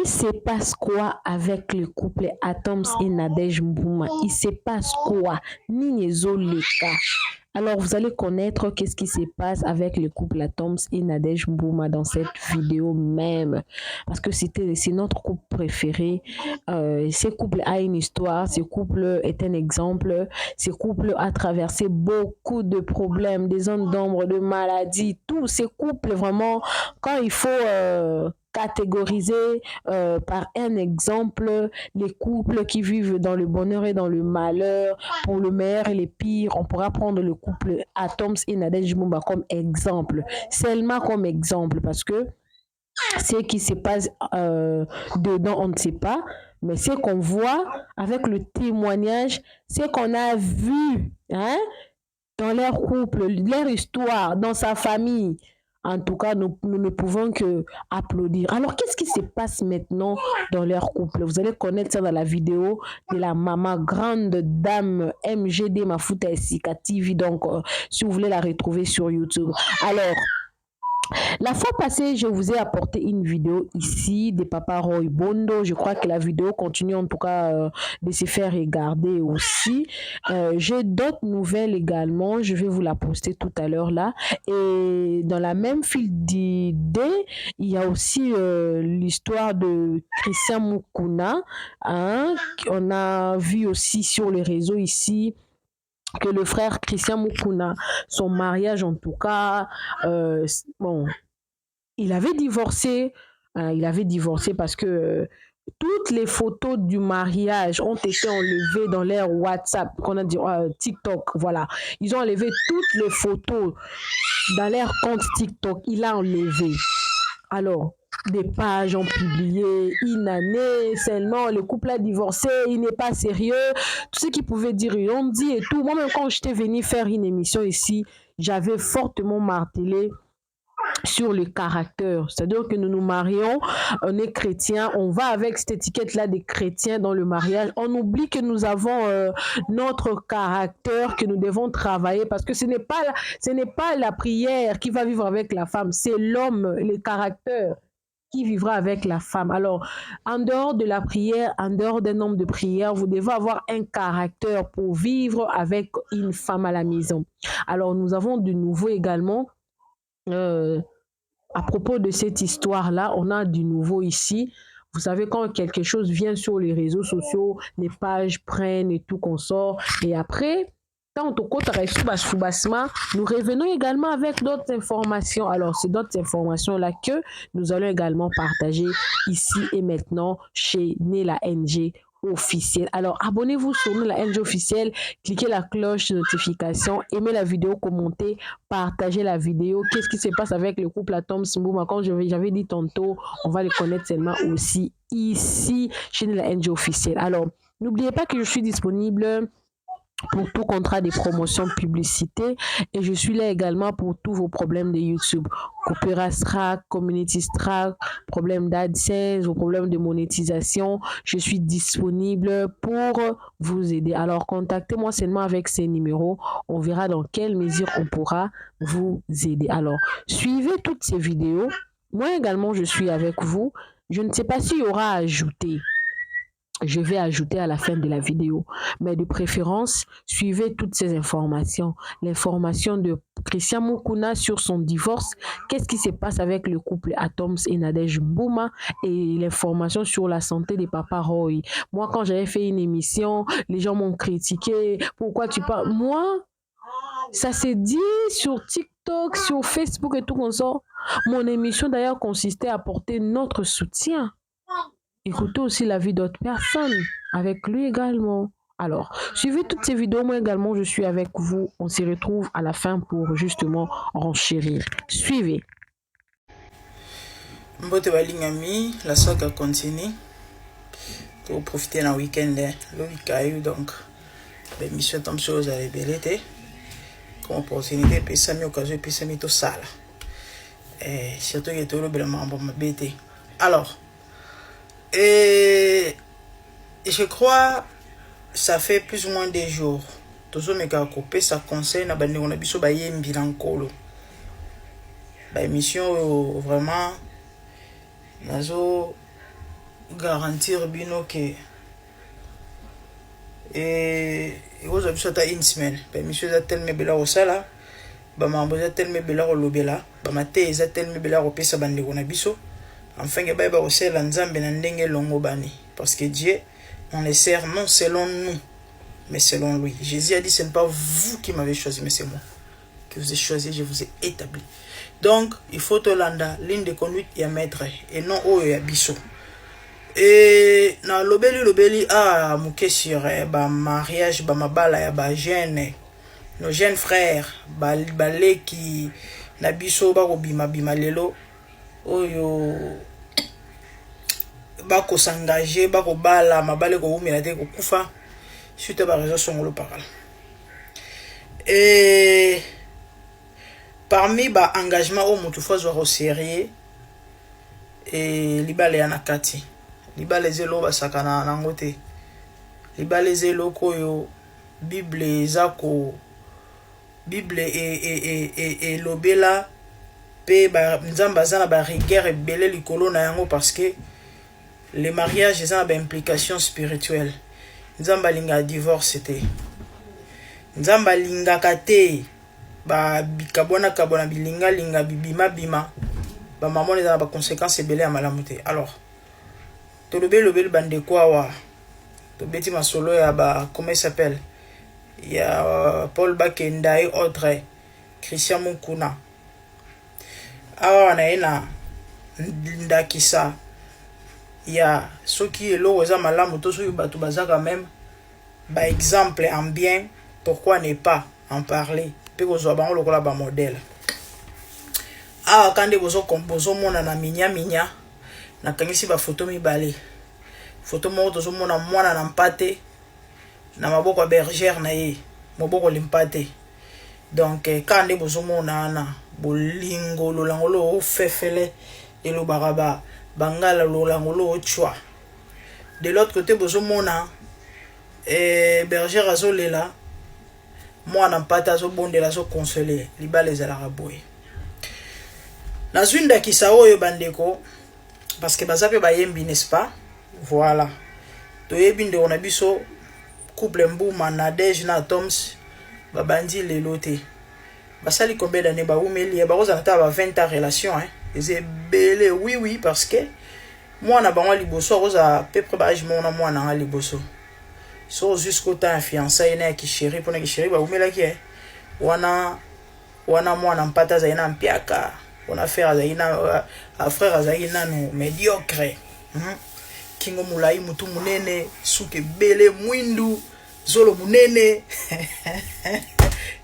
il se passe quoi avec le couple Atoms et Nadège Mbouma? Il se passe quoi? Ninizo Leka. Alors, vous allez connaître qu'est-ce qui se passe avec le couple Atoms et Nadège Mbouma dans cette vidéo même. Parce que c'est notre couple préféré. Ce couple a une histoire. Ce couple est un exemple. Ce couple a traversé beaucoup de problèmes, des zones d'ombre, de maladies. Tous ces couples, vraiment, quand il faut... catégoriser par un exemple les couples qui vivent dans le bonheur et dans le malheur, pour le meilleur et le pire. On pourra prendre le couple Atoms et Nadège Mbouma comme exemple, seulement comme exemple, parce que ce qui se passe dedans, on ne sait pas, mais ce qu'on voit avec le témoignage, ce qu'on a vu, hein, dans leur couple, leur histoire, dans sa famille. En tout cas, nous ne pouvons que applaudir. Alors, qu'est-ce qui se passe maintenant dans leur couple? Vous allez connaître ça dans la vidéo de la maman grande dame MGD Mafuta Esika TV. Donc, si vous voulez la retrouver sur YouTube. Alors, la fois passée, je vous ai apporté une vidéo ici de Papa Roy Bondo. Je crois que la vidéo continue en tout cas de se faire regarder aussi. J'ai d'autres nouvelles également. Je vais vous la poster tout à l'heure là. Et dans la même file d'idées, il y a aussi l'histoire de Christian Mukuna. Hein, on a vu aussi sur les réseaux ici que le frère Christian Mukuna, son mariage en tout cas, bon, il avait divorcé parce que toutes les photos du mariage ont été enlevées dans leur WhatsApp, qu'on a dit TikTok, voilà. Ils ont enlevé toutes les photos dans leur compte TikTok. Il a enlevé. Alors, des pages ont publié une année seulement, le couple a divorcé, il n'est pas sérieux. Tout ce qu'ils pouvaient dire, ils ont dit et tout. Moi-même, quand j'étais venue faire une émission ici, j'avais fortement martelé sur le caractère. C'est-à-dire que nous nous marions, on est chrétien, on va avec cette étiquette-là des chrétiens dans le mariage. On oublie que nous avons notre caractère, que nous devons travailler, parce que ce n'est pas la prière qui va vivre avec la femme, c'est l'homme, le caractère qui vivra avec la femme. Alors, en dehors de la prière, en dehors d'un nombre de prières, vous devez avoir un caractère pour vivre avec une femme à la maison. Alors, nous avons de nouveau également à propos de cette histoire-là, on a du nouveau ici. Vous savez, quand quelque chose vient sur les réseaux sociaux, les pages prennent et tout qu'on sort. Et après, quand on nous revenons également avec d'autres informations. Alors, c'est d'autres informations-là que nous allons également partager ici et maintenant chez Nela NG officiel. Alors, abonnez-vous sur nous, la NG officielle, cliquez la cloche de notification, aimez la vidéo, commentez, partagez la vidéo. Qu'est-ce qui se passe avec le couple Atoms Mbouma? Comme j'avais dit tantôt, on va les connaître seulement aussi ici, chez la NG officielle. Alors, n'oubliez pas que je suis disponible pour tout contrat de promotion publicité et je suis là également pour tous vos problèmes de YouTube, Coopera Strack, Community Strack, problème d'AdSense, vos problèmes de monétisation. Je suis disponible pour vous aider. Alors contactez-moi seulement avec ces numéros, on verra dans quelle mesure on pourra vous aider. Alors suivez toutes ces vidéos. Moi également je suis avec vous. Je ne sais pas s'il y aura à ajouter. Je vais ajouter à la fin de la vidéo. Mais de préférence, suivez toutes ces informations. L'information de Christian Mukuna sur son divorce, qu'est-ce qui se passe avec le couple Atoms et Nadège Mbouma, et l'information sur la santé des Papa Roy. Moi, quand j'avais fait une émission, les gens m'ont critiqué. Pourquoi tu parles? Moi, ça s'est dit sur TikTok, sur Facebook et tout comme ça. Mon émission d'ailleurs consistait à apporter notre soutien. Écoutez aussi la vie d'autres personnes, avec lui également. Alors, suivez toutes ces vidéos, moi également, je suis avec vous. On se retrouve à la fin pour justement renchérir. Suivez. Mbote balingami, la saga continue. Pour profiter d'un week-end, le week-end, donc, l'émission tombe sur les rebelles. Comme opportunité, puis ça m'est occasion, puis ça m'est tout ça. Et surtout, il y a tout le vraiment bon m'abêter. Alors, et je crois ça fait plus ou moins des jours. Toujours mes gars coupé ça concerne à bande on a biso ba yembi lankolo. Ba émission vraiment nazo garantir bino que et aux habitudes à une semaine monsieur a tellement bela au sala ba mambo za tellement bela au lobela ba mate za tellement bela au pesa bande na biso enfin que ba au sala nzambe na ndenge longo bani parce que Dieu on les sert non selon nous mais selon lui. Jésus a dit ce n'est pas vous qui m'avez choisi mais c'est moi que vous ai choisi, je vous ai établi. Donc il faut Tolanda ligne de conduite et maître et non au ya biso. Et na lobeli a muke sur ba mariage ba mabala ya ba jeune nos jeunes frères balé qui na biso ba ko bima lelo oyo ba ko s'engager ba ko bala mabale ko umela te ko kufa suite ba réseau songolo parala. Et parmi ba engagement au mutu fois au sérieux et libale ya nakati libale zelo basakana nango te libale zelo koyo bible ezako bible et lobela pe ba nzamba zana ba rigueur ebele likolo na yango parce que le mariage ezana ba implication spirituelle nzamba linga divorce te nzamba linga kate ba bikabona kabona bilinga linga bibima bima ba maman ezana ba conséquences ebele ya malamu te. Alors le bande quoi wa to beti masolo ya ba comment il s'appelle il y a Paul Bakenda et autres Christian Mukuna awa na ina ndakisa ya soki elo eza malamu to soki batu bazaka même ba exemple en bien pourquoi ne pas en parler pe ko zo bango lokola ba modèle awa kande bozo mona na minya na kangisi ba photo mibale photo moko tozomona mwana na mpate na maboko ya bergère na ye moboko limpate donc kande bozomona na bolingo lolangolo ofefele elobaka bangala lolangolo ochwa de l'autre côté bozomona bergère azolela mwana mpate azobondela azoconsoler libala ezalaka boye nazwi ndakisa oyo bandeko parce que baza pe bayembi n'est-ce pas. Voilà toyebi nde on a biso couple mbuma Nadège na Toms babandi lelo te basali combien d'années ba umeli ba koza ta ba 20 ans relation hein c'est belé oui parce que moi na bango liboso koza peu près ba âge moi na liboso so jusqu'au temps fiançailles na ki chéri pona ki chéri ba umela ki wana moi na mpata za ina mpiaka on a fait azaina a frère azaina no médiocre kingo mulai mutu munene suke bele mwindu zolo munene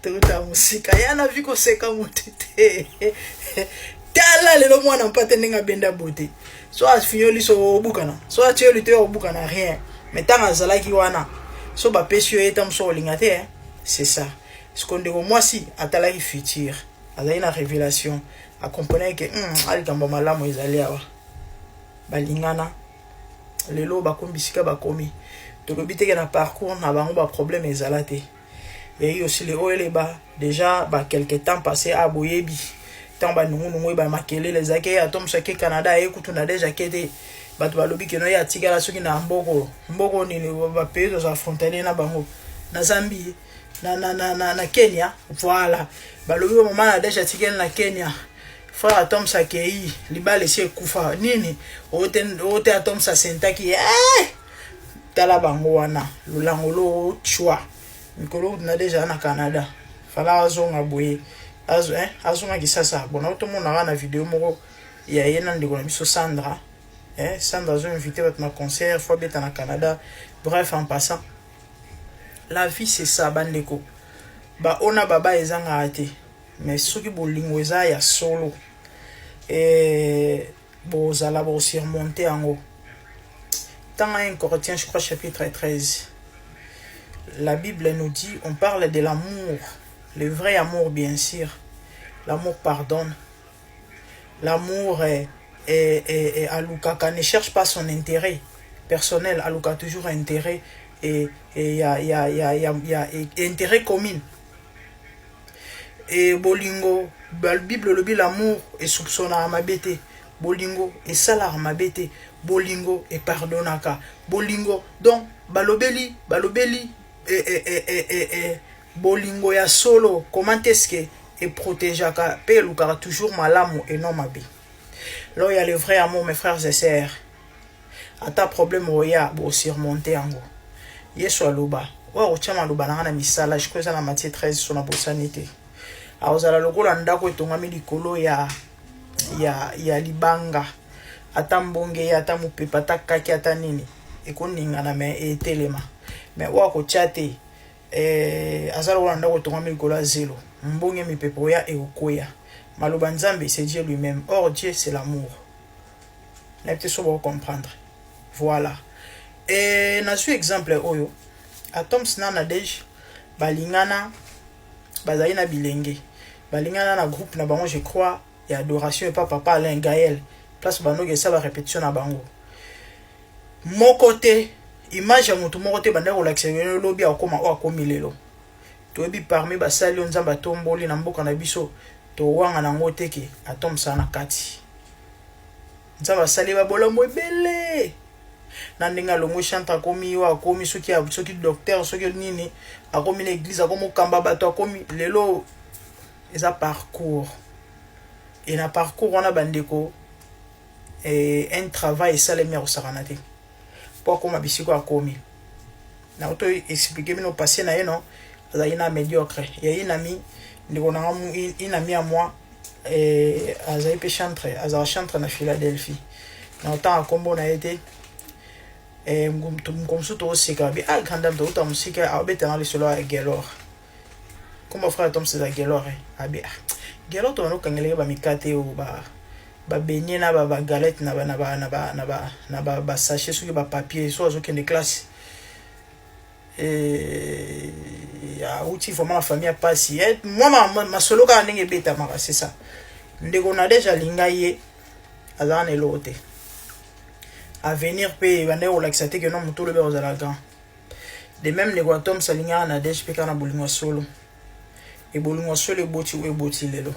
tuta musika yana viko seka mutete tala lelo mwana mpate ninga benda bote so afinyoli so obukana so atioli te obukana rien mais tanga zalaki wana so ba pesio eta mso lingate c'est ça ce qu'on dit moi si atalaki futur azaina révélation a comprendre que ali kamba malamu ezali awa balingana lelo bakombisika bakomi tolobi teke na parcours na bango ba problème ezala te et aussi les oleba déjà ba quelque temps passé à boyebi tant ba nungu ba makele les akay atom sake Canada et kutu na déjà kete bato balobi ke no ya tigala soki na mboko ni ba pays aux frontaliers na bango na Zambie na Kenya voilà balobi moment na déjà tigala na Kenya frère Tom Sakei libale si kufa nini ote Tom sa sentaki tala bango wana lolangolo chwa mikolo na déjà na Canada fala azonga boye azonga kisasa bona to mona na vidéo moko ya yena ndeko na biso Sandra Sandra zo invité à ma concert fois beta na Canada. Bref, en passant la vie c'est ça bandeko ba ona baba ezanga ate mais soki bolingo eza ya solo bozala bo surmonter yango. Dans 1 Corinthiens, je crois, chapitre 13, la Bible nous dit, on parle de l'amour, le vrai amour bien sûr. L'amour pardonne. L'amour est Alukaka ne cherche pas son intérêt personnel, Aluka toujours intérêt et il y a intérêt commun. Et bolingo, la Bible le dit l'amour est soupçonné à ma bête. bolingo et salar mabete, bolingo et pardonaka, bolingo donc balobeli bolingo ya solo comment est-ce que et protégeaka pe lukara toujours malamu et non mabe. Là il y a le vrai amour mes frères et sœurs. À ta problème oya bo surmonter ango. Yesu aloba wa ochama loba na misala je crois na Matthieu 13 sur la bosanité. Aozala lokola ndako etongami likolo ya libanga ata mbonge ya ata mupepa ata kaki ata nini ekoningana me etelema me wa ko chate azala wana ndako etongami likolo ya zelo mbonge mipepa ya ekokoya maloba nzambe c'est Dieu lui-même. Or Dieu c'est l'amour. Na peut so comprendre. Voilà. Et na su exemple oyo atoms na Nadej balingana bazali na bilenge balingana na groupe na bango je crois et adoration et papa Alain Gaël place bano que ça va répétition na bango mon côté image mon tout mon côté banda ko l'accélérer lobby akoma o akomi lelo to bi parmi basali nzamba tomboli na mboka na biso to wanga na ngote ke atoms na kati nzamba sali ba bolombo ebele na ndinga longo chante akomi wa akomi soki docteur soki nini akomi l'église akomi kamba bato akomi lelo eza parcours et na parcours on a bandeko et un travail ça les meilleurs saranate pour comme bisiko akomi na auto expliquer mino passé na yeno za ina médiocre il y a une amie ndiko na une amie à moi et aza pe chantre aza chantre na Philadelphie na autant akombo na été mkomsu to sika bi alkanda to ta musika abeta na lisolo ya gelor comme frère Tom c'est la gelor abi gelor to no kangele ba mikate o ba benye na ba galette na ba sachet sur ba papier so zo kende classe ya uti vraiment la famille passe moi ma solo ka ndenge beta maka c'est ça ndeko na déjà lingaye azana elote à venir payer bande o laxate que non muto le bezo la grand de même les guatom salinga na desh pe kana bolingo solo et bolingo solo boti we boti lelo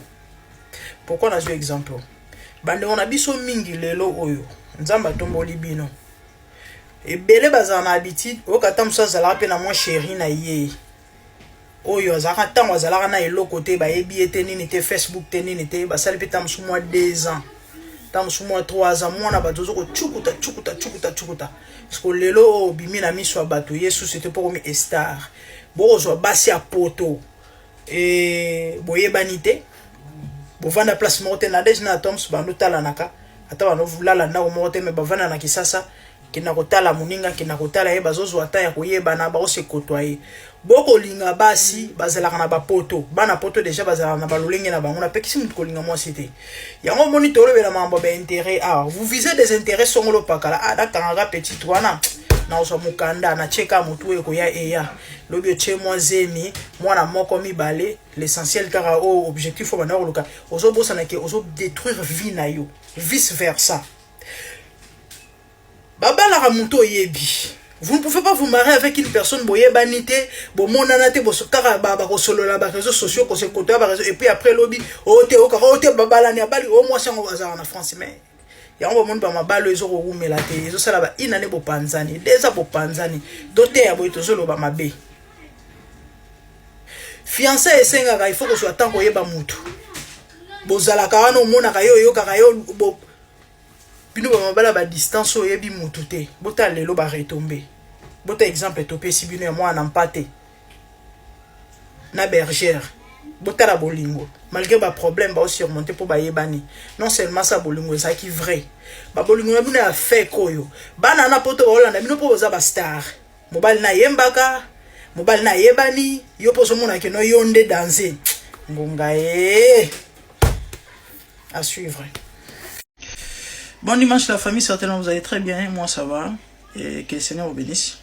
pourquoi na jouer exemple bande on a biso mingi lelo oyo nzamba tomboli bino et belé bazana habitude o katam so zala pe na moi chéri na ye oyo azaka tango azala na elo côté ba yebi ete nini te Facebook te nini te ba sali pe tam sous moi 2 ans tam sous moi 3 ans mwana bazozo ko chukuta parce que lelo bimi na miso bato Yesu c'était pour comme star bozo basi a poto et boye banité bo vanda place morte na deja na toms bando tala naka ata bano vulala na morte me bavana na kisasa kina kotala muninga kina kotala ye bazozo ata ya koyeba na ba ose kotoyer boko linga basi bazela na ba poto bana poto déjà bazela na balolenge na bango na pekisi mutu kolinga moi cité yango monitor be na mambo ba intérêt vous visez des intérêts songolo pakala da kanga petit wana na oso mukanda na cheka mutu e ko ya eya lobi che moi zemi mwana moko mibale l'essentiel car au objectif fo bana luka ozo bosa na ke ozo détruire vie na yo vice versa baba la ramuto yebi. Vous ne pouvez pas vous marier avec une personne boye banité, bon mon anate bo sokara baba ko solo la ba réseaux sociaux ko se côté ba réseau et puis après lobby ote baba la ni abali au moins sango bazara na France mais ya on monde ba mabalo ezo ko umela te ezo sala ba inane bo panzani déjà bo panzani doté ya bo to solo ba mabe fiancé esenga ka il faut que soit tant ko yeba mutu bozala ka wana omona ka yo ka yo bo bino ba mabala ba distance o yebi mutu te bota lelo ba retomber bota exemple topé si bino ya mwana mpate na bergère bota la bolingo malgré ba problème ba surmonter pour ba yebani non seulement ça bolingo ça qui vrai ba bolingo na bino a fait koyo bana na poto ba olanda bino po za ba star mobile na yembaka mobile na yebani yo poso mona ke no yonde danser ngonga à suivre. Bon dimanche la famille, certainement vous allez très bien, moi ça va, et que le Seigneur vous bénisse.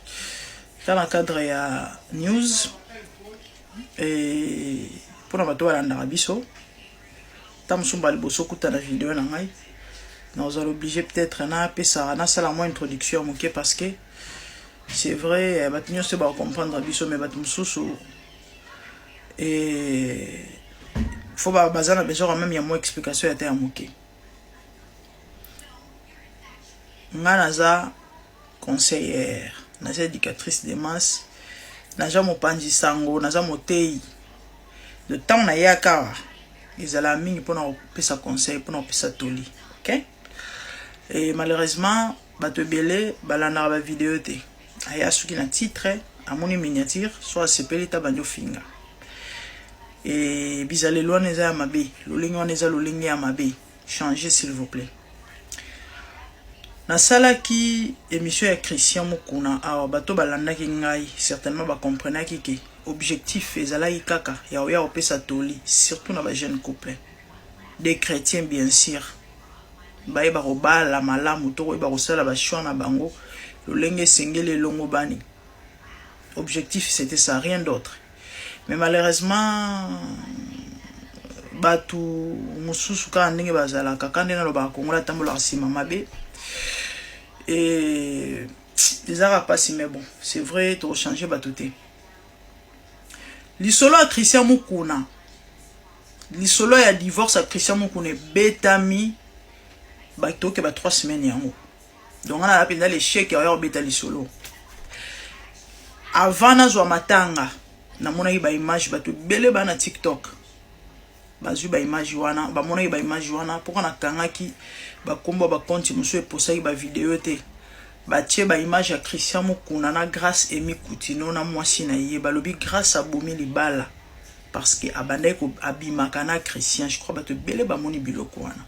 Dans le cadre, il y a news, et pour la toile en Arabiso, tam sumba liboso kuta la vidéo nangai, nous allons obliger peut-être na pesa na sala moins introduction moké parce que c'est vrai, batinyo se ba comprendre Arabiso mais batum susu et faut ba bazana besoin même il y a moins explication à terre moké. nga naza conseillère, naza éducatrice de masse, naza mopanzi sango, naza motei. Le temps na yaka ezala mingi pona opesa conseil, pona opesa toli, ok? Et malheureusement bato ebele balanda ba vidéo te. Aya suki na titre, amoni miniature, soit sepeli ta banjo finga. Et bizale loin eza ya mabe, lolingi wana eza lolingi ya mabe. Changez s'il vous plaît. Nasala ki émission ya Christian Mukuna awa bato balandaki ngai certainement ba comprenaki ke objectif ezalaki kaka ya oya opesa toli surtout na ba jeune couple des chrétiens bien sûr baye ba robala malamu to ba kosala ba choix na bango lolenge sengele longo bani. Objectif c'était ça, rien d'autre. Mais malheureusement batu mususu ka ndenge bazala kakande na loba kongola tambola sima mabe. Et les arabes passent, mais bon, c'est vrai, tu as changé batoté. L'isolo à Christian Mukuna, l'isolo à divorce à Christian Mukuna, betami, bato ke ba 3 semaines yango. Donc on a appelé les chèques à beta l'isolo. Avant na zo matanga, na mona ba image bato bele ba na TikTok. Bazu ba image wana, ba mona ba image wana, pourquoi na kangaki ba kombo ba compte musu e posai ba vidéo te. Ba tie ba image ya Christian Mukuna na grâce Emi Kutino na mwasi na ye ba lobi grâce a bomi libala parce que abandai ko abimaka na Christian, je crois bato bele ba moni biloko wana.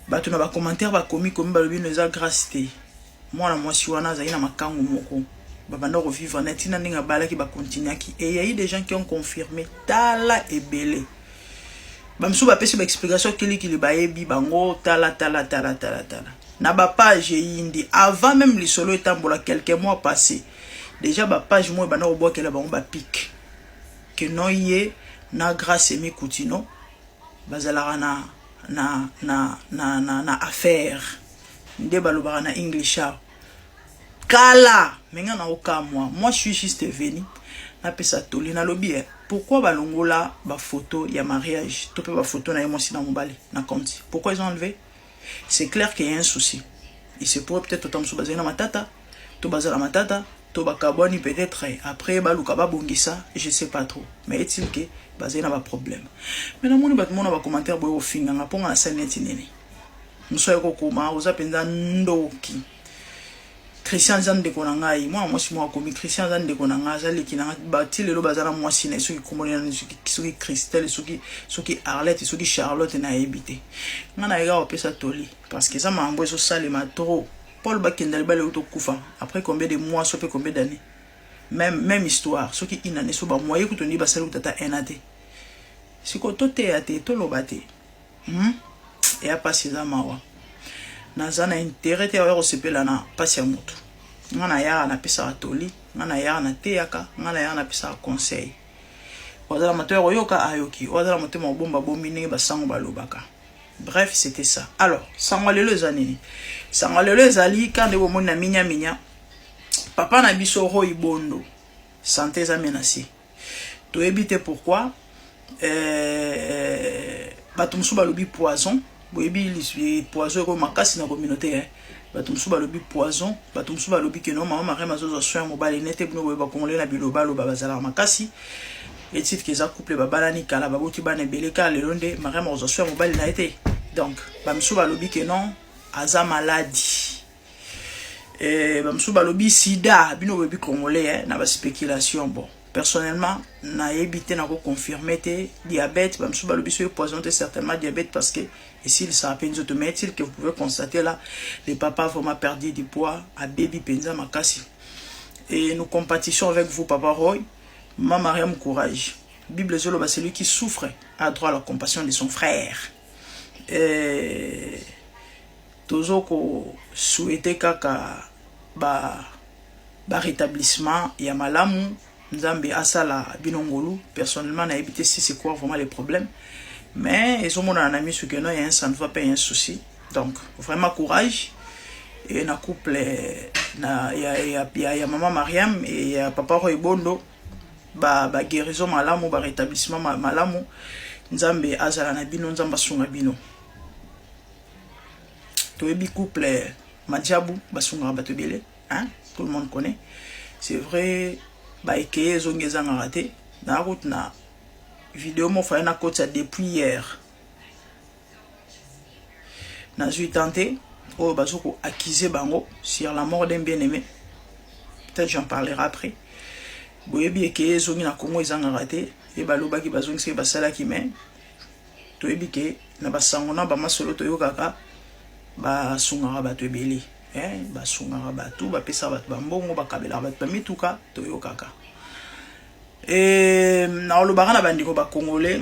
Bato na ba commentaire ba komi ba lobi neza grâce te. Moi na mwasi wana za ina makangu moko. Babanda revivre netina ninga bala ki ba continuer ki et il y a eu des gens qui ont confirmé tala et belé. Bamsou ba pesi ba explication kili ba yebi bango tala. Na ba page yindi avant même le solo etambola quelques mois passés. Déjà ba page moi bana obo kela bango ba pic. Que non yé na grâce Emi Kutino bazala na affaire. Nde balobara na English. Kala, menga na oka moi je suis juste venu na pesa toli na lobby. Pourquoi balongola ba photo ya mariage, to pe ba photo na yemo sina mobali na compte. Pourquoi ils ont enlevé? C'est clair qu'il y a un souci. Il se pourrait peut-être autant sou bazana matata, to bazala matata, to bakaboni peut-être après baluka ba bongisa, je sais pas trop. Mais est-il que bazana ba problème. Mais na moni batmona ba commentaire boyo finga ngaponga na saneti nene. Muso yako kuma oza penza ndoki. Christian Zande konangai moi moi komi Christian Zande konanga zali kinanga bati lelo bazana moi sina soki komona soki Christelle soki Arlette soki Charlotte na ebité ngana ega opesa toli parce que ça m'a envoyé so salema trop Paul Bakendali bale auto kufa après combien de mois so pe combien d'années même histoire soki inane so ba moye kutoni basali utata enate siko tote ate to lobate et a passé za mawa nazana intérêt te ya osepela na pasi ya moto ngana ya na pesa atoli ngana ya na teyaka ngana ya na pesa conseil wazala moto yoka ayoki wazala moto mo bomba bomine basango balobaka. Bref, c'était ça. Alors sangolelo ezanini sangolelo ezali kande bo mona minya papa na biso ro ibondo santé za menacé to éviter pourquoi batumsu balobi poison. Boyebi li poison ko makasi na communauté hein batumsu balobi poison batumsu balobi que non maman mari mazo soin mobile nete bino boyeba kongole na biloba lo bazala makasi et titre que za couple babalani kala baboti bana beleka lelonde mari mazo soin mobile na été donc bamsu balobi que non aza maladie et bamsu balobi sida bino boyebi kongole hein na ba spéculation bon. Personnellement, na évité na confirmer te diabète, bamsou balobi so poison certainement diabète parce que ici il s'appelle une automatique que vous pouvez constater là, le papa vraiment perdu du poids à baby penza makasi. Et nous compatissons avec vous papa Roy, maman Mariam courage. Bible zolo ba celui qui souffre a droit à la compassion de son frère. Et tozoko souhaiter kaka ba rétablissement ya malamu. Nzambe asala binongolu personnellement na évité si c'est quoi vraiment les problèmes mais ils ont mon ami ce que non il y a ça ne va pas un souci donc vraiment courage et na couple na ya maman Mariam et ya papa Roibondo ba guérison malamu ba rétablissement malamu Nzambe asala na bino Nzamba sunga bino toyebi couple Madjabou basungara bato ebele, hein, tout le monde connaît. C'est vrai ba ekeye zongi ezanga raté na route na vidéo mo fa na kota depuis hier. Na zui tenté oh bazoko accuser bango sur la mort d'un bien-aimé. Peut-être j'en parlerai après. Boyebi ekeye zongi na Congo ezanga raté et balobaki bazongi se basala ki men. Toyebi ke na basango na ba masolo toyokaka ba sungara bato ebele, ba sungara bato ba pesa bato bambongo ba kabela bato ba mituka toyokaka. Et na olobaka na bandiko ba congolais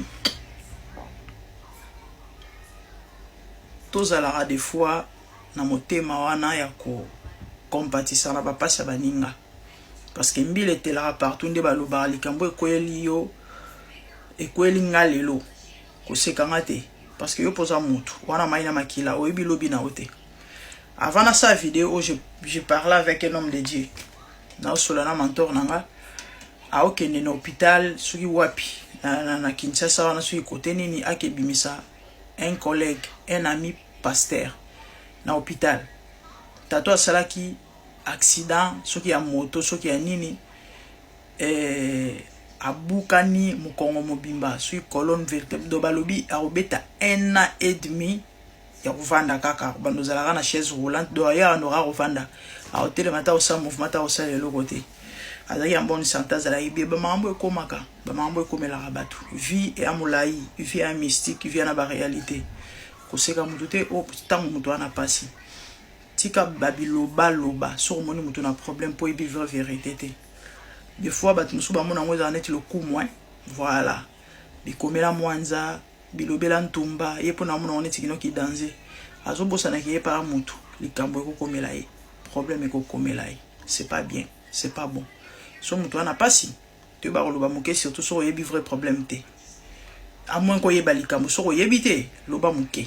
tozalara des fois na motema wana ya ko compatissant na ba pasa baninga parce que mbile telaka partout nde balobaka likambo ekoyeli yo ekoyeli nga lelo kosekanga te parce que yo posa mutu wana maina makila oyebi lobi na ote. Avant na sa vidéo je parlais avec un homme de Dieu na solana mentor nanga a okende na hôpital soki wapi na Kinshasa wana soki kote nini akebimisa un collègue, un ami pasteur na hôpital tato asalaki accident soki ya moto soki ya nini abukani mukongo mobimba soki colonne vertébrale do balobi arobeta 1 an et demi ya kovanda kaka bando zalaka na chaise roulante do ya ndora kovanda a hotel mata osa mouvement ta osa le côté azaki en bonne santé azalaki bien ba mambo ekomaka ba mambo ekomela bato vie et amolai vie et mystique vie na ba réalité koseka mutu te o tango mutu ana pasi tika babiloba loba sur moni mutu na problème pour vivre vérité te. Des fois bato musu ba mona ngoza net le coup moins voilà bikomela mwanza bilobela ntumba ye pona mona on etikino ki danger azobosa na ki pa mutu likambo ekokomela ye problème ekokomela ye c'est pas bien c'est pas bon so mutu ana pasi te ba loba muke surtout so yebi vrai problème te à moins ko yeba likambo so yebi te loba muke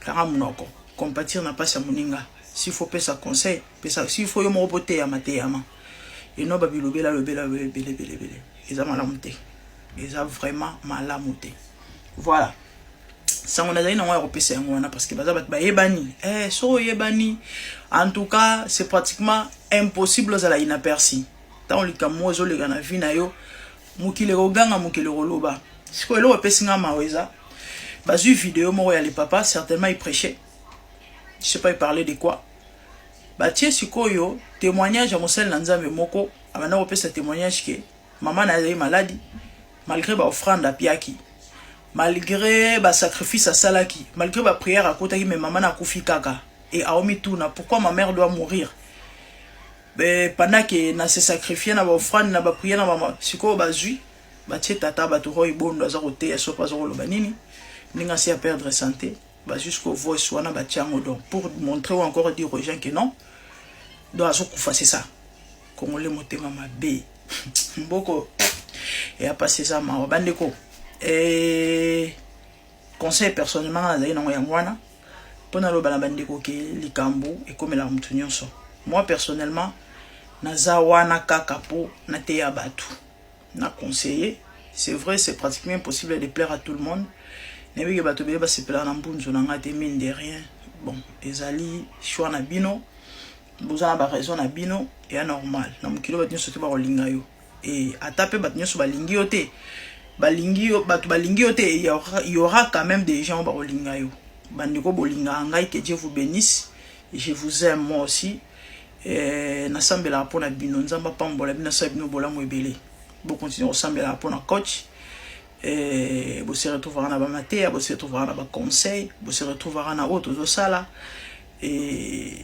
kanga munoko compatir na pasi muninga s'il faut pesa conseil pesa s'il faut yo mo pote ya mateyama et non babilobela lobela bele eza malamu te eza vraiment malamu te. Voilà ça on a dit non on repêcher ngona parce que baza ba yebani so yebani en tout cas c'est pratiquement impossible za la inaperçu tant likambo zo le gana vi na yo mukile roganga mukile roloba siko elo pesinga maweza bazu vidéo mo ya le papa certainement il prêchait je sais pas il parlait de quoi batie sikoyo témoignage à mosel na nzambe moko abana opesa témoignage que maman na eu maladie malgré ba offrande apiaki malgré ba sacrifice à salaki malgré ba prière à kotaki mais maman na kufi kaka et aomi tuna pourquoi ma mère doit mourir pendant que na se sacrifier na ba offrande na ba prière na ba sikoyo bazui batie tata ba to roy bondo za kote ya sopa zo lo banini ninga si a perdre santé bah jusqu'au voice wana ba tiango donc pour montrer ou encore dire aux gens que non doit se faire ça congolais motema mabe mboko et a passé ça ma bandeko et conseil personnellement na zaina ya ngwana pona lo bala bandeko ke likambo et comme la mutu nyonso moi personnellement naza wana kaka po na te ya batu na conseiller c'est vrai c'est pratiquement impossible de plaire à tout le monde. Nebi ke bato bele ba sepela na mbunzo na ngate mine de rien. Bon, ezali choix na bino. Bozana ba raison na bino et normal. Na mukilo bato nyoso te ba kolinga yo. Et atape bato nyoso ba lingi yo te. Ba lingi yo bato ba lingi yo te il y aura quand même des gens ba kolinga yo. Bandiko bolinga ngai que Dieu vous bénisse. Et je vous aime moi aussi. Et na sambela pona bino nzamba pambola bino sa bino bola mo ebele. Bo continuer au sambela pona coach. Et vous se retrouverez dans la matière, vous se retrouverez dans le conseil, vous se retrouverez dans autre sala. Et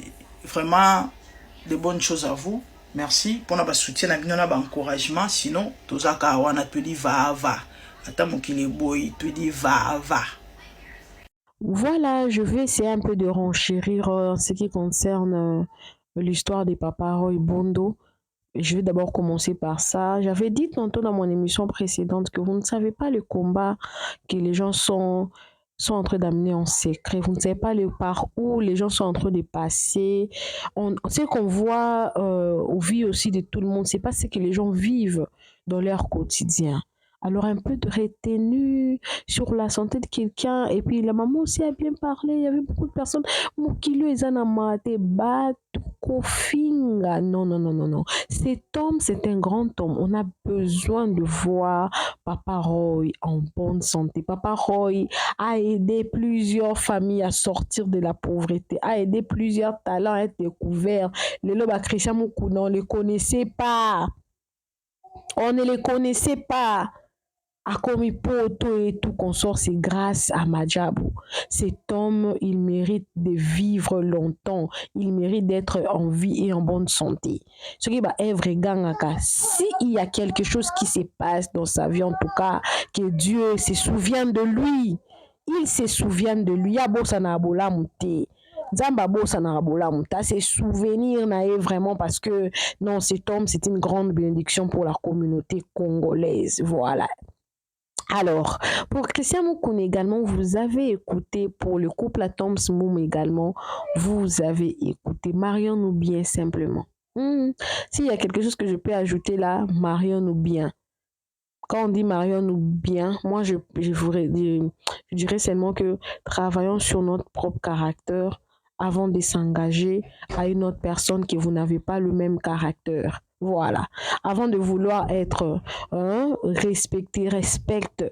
vraiment, de bonnes choses à vous. Merci pour notre soutien, notre encouragement. Sinon, tout ça, on a tout dit va. Attends, mon qu'il est beau, tu dis va. Voilà, je vais essayer un peu de renchérir en ce qui concerne l'histoire des papas Roy Bondo. Je vais d'abord commencer par ça. J'avais dit tantôt dans mon émission précédente que vous ne savez pas le combat que les gens sont en train d'amener en secret. Vous ne savez pas par où les gens sont en train de passer. Ce qu'on voit aux vies aussi de tout le monde, c'est pas ce que les gens vivent dans leur quotidien. Alors un peu de retenue sur la santé de quelqu'un. Et puis la maman aussi a bien parlé. Il y avait beaucoup de personnes. Mokilo ezanamate batu kofinga. Non, non, non, non, non. Cet homme, c'est un grand homme. On a besoin de voir Papa Roy en bonne santé. Papa Roy a aidé plusieurs familles à sortir de la pauvreté, a aidé plusieurs talents à être découverts. Les lobes à Christian Mukuna, on ne les connaissait pas. On ne les connaissait pas. Akomi Poto et tout consort, c'est grâce à Madjabou. Cet homme, il mérite de vivre longtemps. Il mérite d'être en vie et en bonne santé. Ce qui va être gangaka. S'il y a quelque chose qui se passe dans sa vie, en tout cas, que Dieu se souvient de lui. Il se souvient de lui. Abosana abola mute. Zamba bosana abola mute. C'est souvenir naïf vraiment parce que non, cet homme, c'est une grande bénédiction pour la communauté congolaise. Voilà. Alors, pour Christian Moukoun également, vous avez écouté, pour le couple Atoms Moum également, vous avez écouté. Marions-nous bien simplement. S'il y a quelque chose que je peux ajouter là, marions-nous bien. Quand on dit marions-nous bien, moi je dirais seulement que travaillons sur notre propre caractère avant de s'engager à une autre personne que vous n'avez pas le même caractère. Voilà. Avant de vouloir être respecte.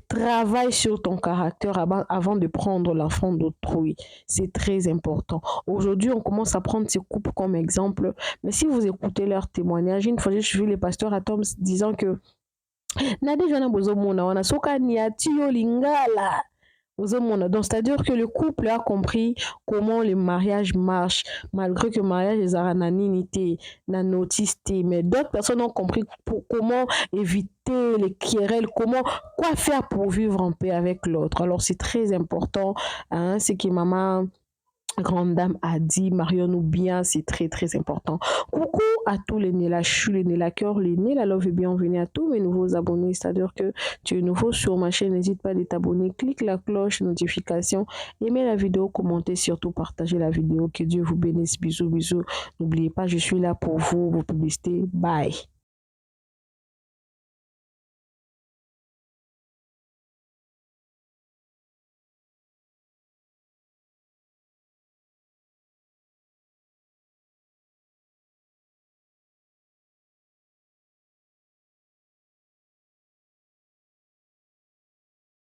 Travaille sur ton caractère avant de prendre l'enfant d'autrui. C'est très important. Aujourd'hui, on commence à prendre ces couples comme exemple. Mais si vous écoutez leurs témoignages, une fois j'ai suivi les pasteurs à Toms disant que Nadejana bozomona wana soka niati yo lingala. Donc, c'est-à-dire que le couple a compris comment le mariage marche, malgré que le mariage est ananimité, nanotisté, mais d'autres personnes ont compris comment éviter les querelles, quoi faire pour vivre en paix avec l'autre. Alors, c'est très important, hein, ce que maman grande dame a dit, marions-nous bien, c'est très très important. Coucou à tous les nés la chou, les nés la cœur, les nés la love et bienvenue à tous mes nouveaux abonnés. C'est-à-dire que tu es nouveau sur ma chaîne, n'hésite pas à t'abonner, clique la cloche, notification, aimez la vidéo, commentez, surtout partagez la vidéo. Que Dieu vous bénisse, bisous, bisous. N'oubliez pas, je suis là pour vous, vos publicités. Bye.